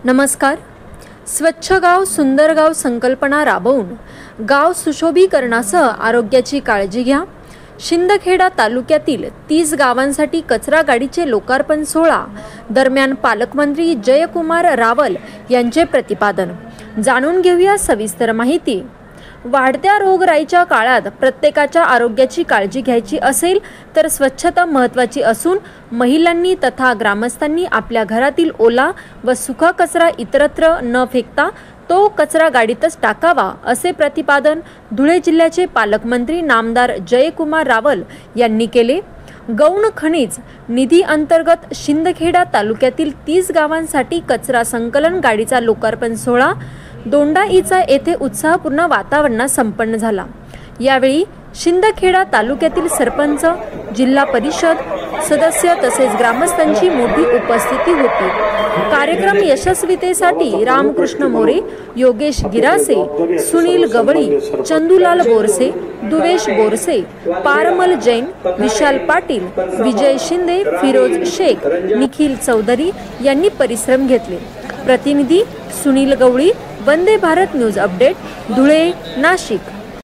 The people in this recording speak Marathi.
नमस्कार। स्वच्छ गाव सुंदर गाव संकल्पना राबवून गाव सुशोभीकरणासह आरोग्याची काळजी घ्या। शिंदखेडा तालुक्यातील 30 गावांसाठी कचरा गाडीचे लोकार्पण सोहळा दरम्यान पालकमंत्री जयकुमार रावल यांचे प्रतिपादन। जाणून घेऊया सविस्तर माहिती। वाढत्या रोगराईच्या काळात प्रत्येकाच्या आरोग्याची काळजी घ्यायची असेल तर स्वच्छता महत्त्वाची असून महिलांनी तथा ग्रामस्थांनी आपल्या घरातील ओला व सुका कचरा इतरत्र न फेकता तो कचरा गाडीतच टाकावा, असे प्रतिपादन धुळे जिल्ह्याचे पालकमंत्री नामदार जयकुमार रावल यांनी केले। गौण खनिज निधी अंतर्गत शिंदखेडा तालुक्यातील 30 गावांसाठी कचरा संकलन गाडीचा लोकार्पण सोहळा दोंडाईचा येथे उत्साहपूर्ण वातावरणात संपन्न झाला। यावेळी शिंदखेडा तालुक्यातील सरपंच, जिल्हा परिषद सदस्य तसेच ग्रामस्थांची मोठी उपस्थिती होती। कार्यक्रम यशस्वीतेसाठी रामकृष्ण मोरे, योगेश गिरासे, सुनील गवळी, चंदूलाल बोरसे, दुवेश बोरसे, पारमल जैन, विशाल पाटील, विजय शिंदे, फिरोज शेख, निखिल चौधरी यांनी परिश्रम घेतले। प्रतिनिधी सुनील गवळी, वंदे भारत न्यूज अपडेट, धुळे, नाशिक।